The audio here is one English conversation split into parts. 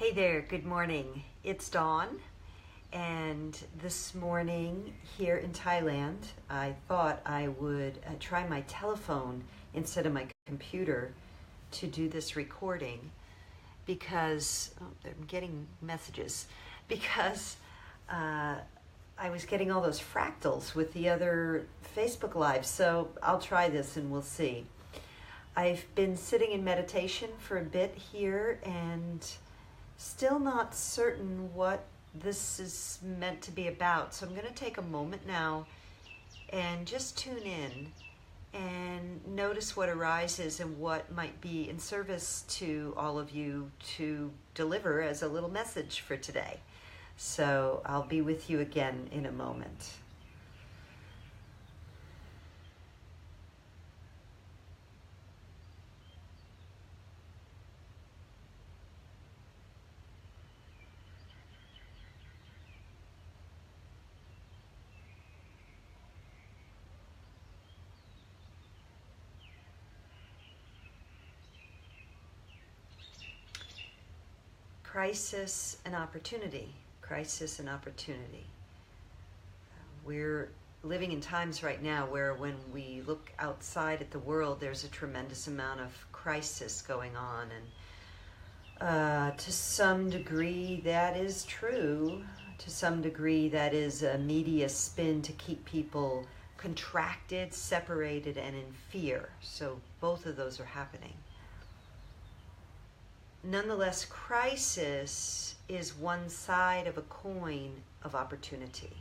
Hey there, good morning. It's Dawn, and this morning here in Thailand, I thought I would try my telephone instead of my computer to do this recording because, I'm getting messages, because I was getting all those fractals with the other Facebook Lives, so I'll try this and we'll see. I've been sitting in meditation for a bit here and still not certain what this is meant to be about. So I'm going to take a moment now and just tune in and notice what arises and what might be in service to all of you to deliver as a little message for today. So I'll be with you again in a moment. Crisis and opportunity. Crisis and opportunity. We're living in times right now where when we look outside at the world, there's a tremendous amount of crisis going on. And to some degree, that is true. To some degree, that is a media spin to keep people contracted, separated, and in fear. So both of those are happening. Nonetheless, crisis is one side of a coin of opportunity.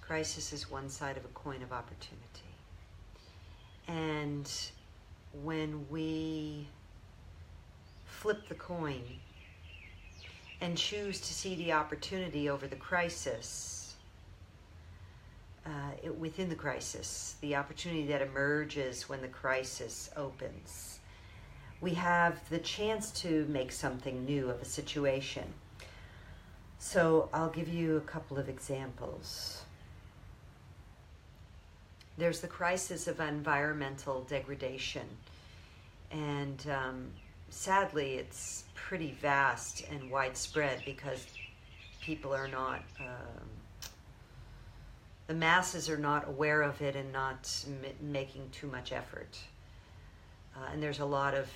Crisis is one side of a coin of opportunity. And when we flip the coin and choose to see the opportunity over the crisis, within the crisis, the opportunity that emerges when the crisis opens, we have the chance to make something new of a situation. So I'll give you a couple of examples. There's the crisis of environmental degradation. And sadly, it's pretty vast and widespread because people are not, the masses are not aware of it and not making too much effort. And there's a lot of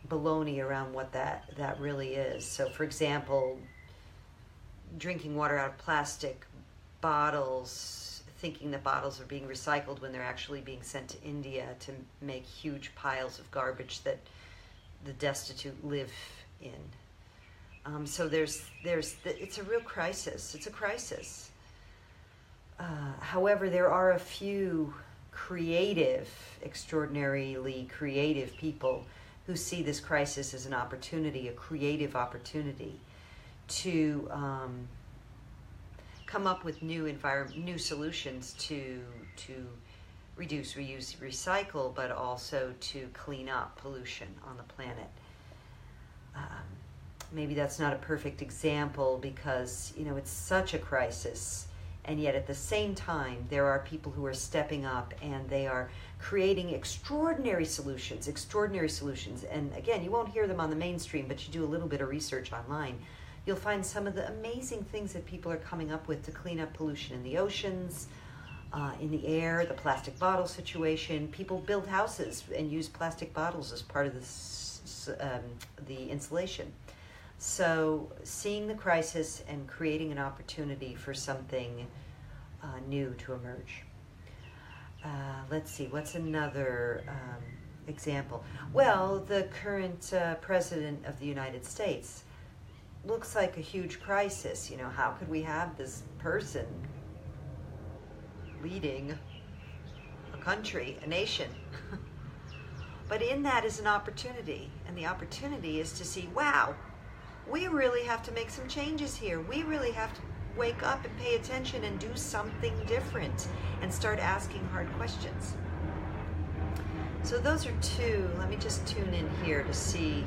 baloney around what that really is. So, for example, drinking water out of plastic bottles, thinking that bottles are being recycled when they're actually being sent to India to make huge piles of garbage that the destitute live in. So it's a real crisis. It's a crisis. However, there are a few extraordinarily creative people who see this crisis as an opportunity, a creative opportunity to come up with new solutions to reduce, reuse, recycle, but also to clean up pollution on the planet. Maybe that's not a perfect example because, it's such a crisis. And yet at the same time, there are people who are stepping up and they are creating extraordinary solutions. And again, you won't hear them on the mainstream, but you do a little bit of research online. You'll find some of the amazing things that people are coming up with to clean up pollution in the oceans, in the air, the plastic bottle situation. People build houses and use plastic bottles as part of the insulation. So seeing the crisis and creating an opportunity for something new to emerge. Let's see, what's another example? Well, the current president of the United States looks like a huge crisis. How could we have this person leading a country, a nation? But in that is an opportunity, and the opportunity is to see, wow, we really have to make some changes here. We really have to wake up and pay attention and do something different and start asking hard questions. So those are two. Let me just tune in here to see.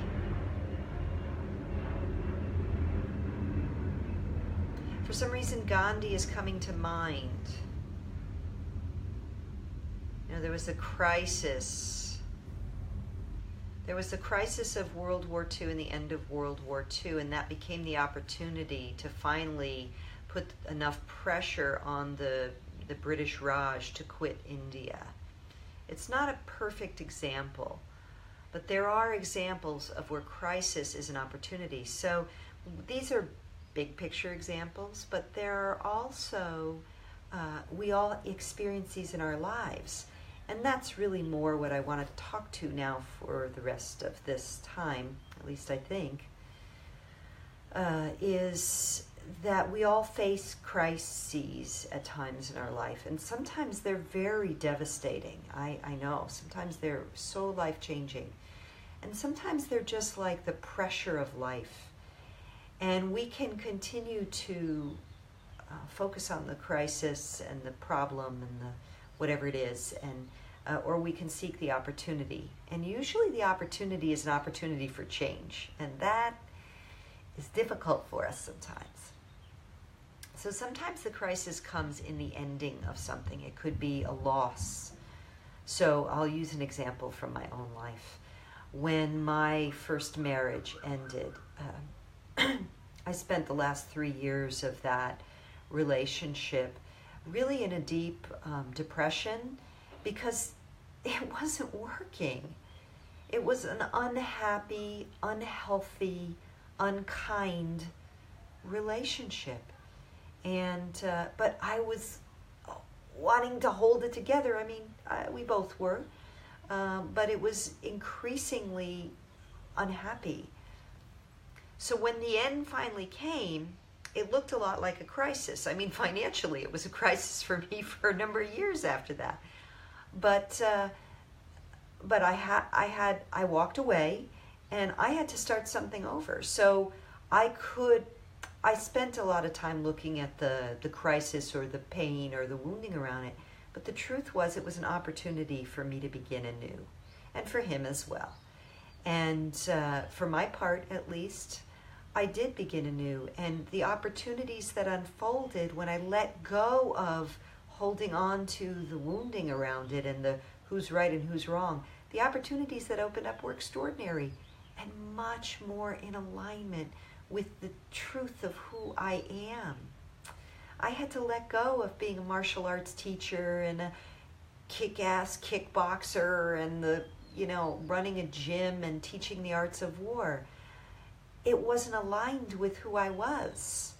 For some reason, Gandhi is coming to mind. There was a crisis There was the crisis of World War II and the end of World War II, and that became the opportunity to finally put enough pressure on the British Raj to quit India. It's not a perfect example, but there are examples of where crisis is an opportunity. So these are big picture examples, but there are also, we all experience these in our lives. And that's really more what I want to talk to now for the rest of this time, at least I think, is that we all face crises at times in our life. And sometimes they're very devastating. I know. Sometimes they're so life-changing. And sometimes they're just like the pressure of life. And we can continue to focus on the crisis and the problem and the whatever it is, and or we can seek the opportunity. And usually the opportunity is an opportunity for change, and that is difficult for us sometimes. So sometimes the crisis comes in the ending of something. It could be a loss. So I'll use an example from my own life. When my first marriage ended, I spent the last 3 years of that relationship really in a deep depression because it wasn't working. It was an unhappy, unhealthy, unkind relationship. And but I was wanting to hold it together. I mean, we both were. But it was increasingly unhappy. So when the end finally came, it looked a lot like a crisis. I mean, financially, it was a crisis for me for a number of years after that. But I walked away, and I had to start something over. So I spent a lot of time looking at the crisis or the pain or the wounding around it. But the truth was, it was an opportunity for me to begin anew, and for him as well. And for my part, at least, I did begin anew. And the opportunities that unfolded when I let go of holding on to the wounding around it and the who's right and who's wrong, the opportunities that opened up were extraordinary and much more in alignment with the truth of who I am. I had to let go of being a martial arts teacher and a kick-ass kickboxer and running a gym and teaching the arts of war. It wasn't aligned with who I was.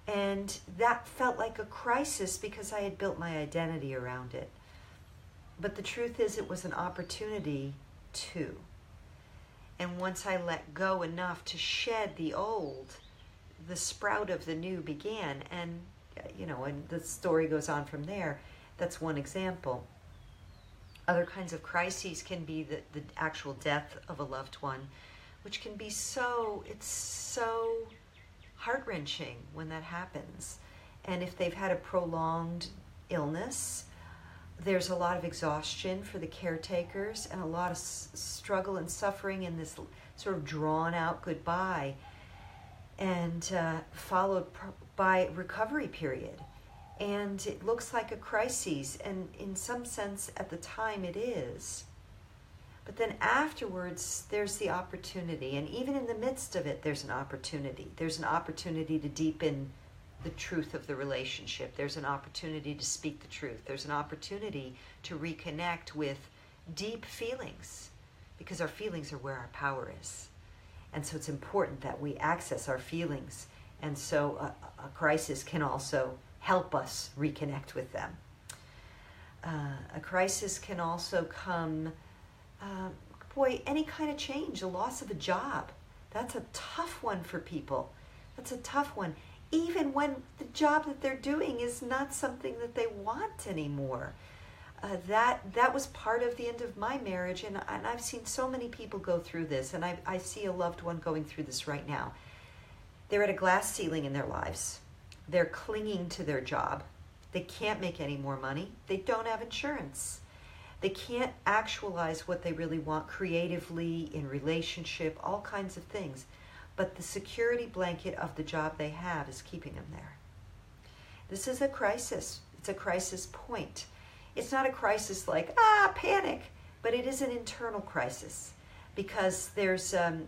And that felt like a crisis because I had built my identity around it. But the truth is, it was an opportunity too. And once I let go enough to shed the old, the sprout of the new began. And and the story goes on from there. That's one example. Other kinds of crises can be the actual death of a loved one, which can be so heart-wrenching when that happens. And if they've had a prolonged illness, there's a lot of exhaustion for the caretakers and a lot of struggle and suffering in this sort of drawn-out goodbye, and followed by recovery period. And it looks like a crisis, and in some sense at the time it is. But then afterwards there's the opportunity, and even in the midst of it there's an opportunity. There's an opportunity to deepen the truth of the relationship. There's an opportunity to speak the truth. There's an opportunity to reconnect with deep feelings, because our feelings are where our power is. And so it's important that we access our feelings. And so a crisis can also help us reconnect with them. A crisis can also come, any kind of change, the loss of a job. That's a tough one for people. That's a tough one. Even when the job that they're doing is not something that they want anymore. That was part of the end of my marriage, and I've seen so many people go through this, and I see a loved one going through this right now. They're at a glass ceiling in their lives. They're clinging to their job. They can't make any more money. They don't have insurance. They can't actualize what they really want creatively, in relationship, all kinds of things. But the security blanket of the job they have is keeping them there. This is a crisis. It's a crisis point. It's not a crisis like, panic, but it is an internal crisis because there's a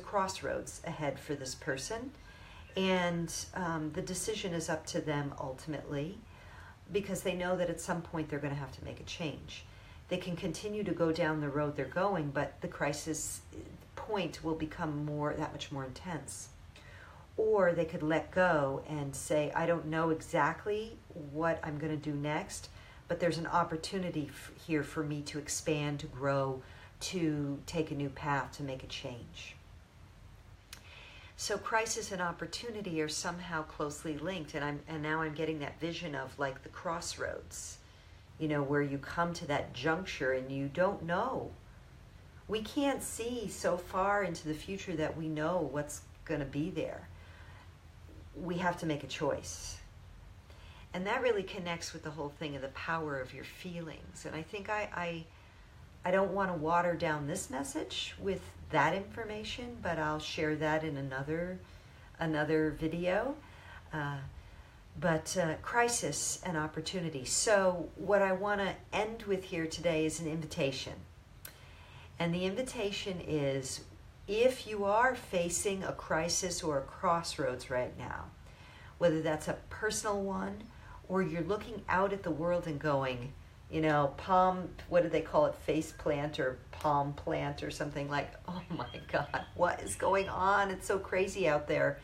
crossroads ahead for this person, and the decision is up to them ultimately, because they know that at some point they're going to have to make a change. They can continue to go down the road they're going, but the crisis point will become that much more intense. Or they could let go and say, I don't know exactly what I'm going to do next, but there's an opportunity here for me to expand, to grow, to take a new path, to make a change. So crisis and opportunity are somehow closely linked, and now I'm getting that vision of like the crossroads, where you come to that juncture and you don't know. We can't see so far into the future that we know what's going to be there. We have to make a choice. And that really connects with the whole thing of the power of your feelings. And I think I don't want to water down this message with that information, but I'll share that in another video. But crisis and opportunity. So what I want to end with here today is an invitation. And the invitation is, if you are facing a crisis or a crossroads right now, whether that's a personal one or you're looking out at the world and going, what do they call it, face plant or palm plant or something, like, oh my God, what is going on? It's so crazy out there.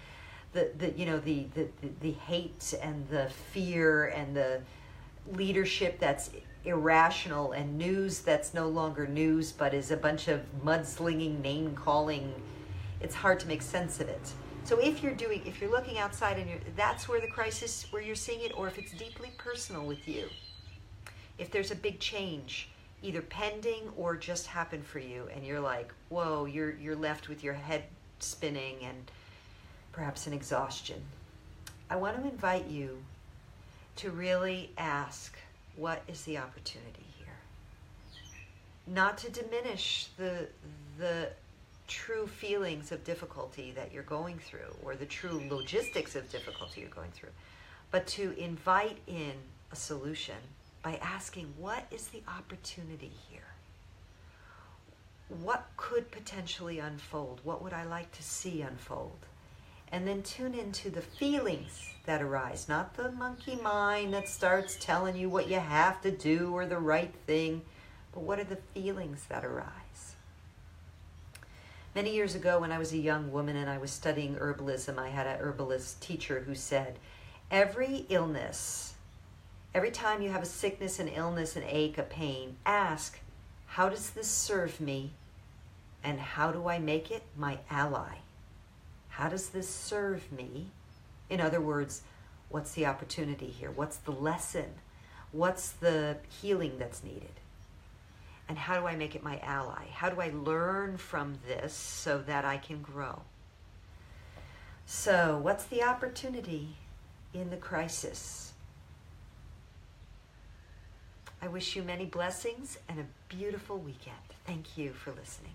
The hate and the fear and the leadership that's irrational, and news that's no longer news but is a bunch of mudslinging, name calling. It's hard to make sense of it. So if you're looking outside and that's where the crisis, where you're seeing it, or if it's deeply personal with you, if there's a big change either pending or just happened for you, and you're like, whoa, you're left with your head spinning and perhaps an exhaustion, I want to invite you to really ask, what is the opportunity here? Not to diminish the true feelings of difficulty that you're going through, or the true logistics of difficulty you're going through, but to invite in a solution by asking, what is the opportunity here? What could potentially unfold? What would I like to see unfold? And then tune into the feelings that arise, not the monkey mind that starts telling you what you have to do or the right thing, but what are the feelings that arise? Many years ago, when I was a young woman and I was studying herbalism, I had a herbalist teacher who said, every illness, every time you have a sickness, an illness, an ache, a pain, ask, how does this serve me, and how do I make it my ally? How does this serve me? In other words, what's the opportunity here? What's the lesson? What's the healing that's needed? And how do I make it my ally? How do I learn from this so that I can grow? So, what's the opportunity in the crisis? I wish you many blessings and a beautiful weekend. Thank you for listening.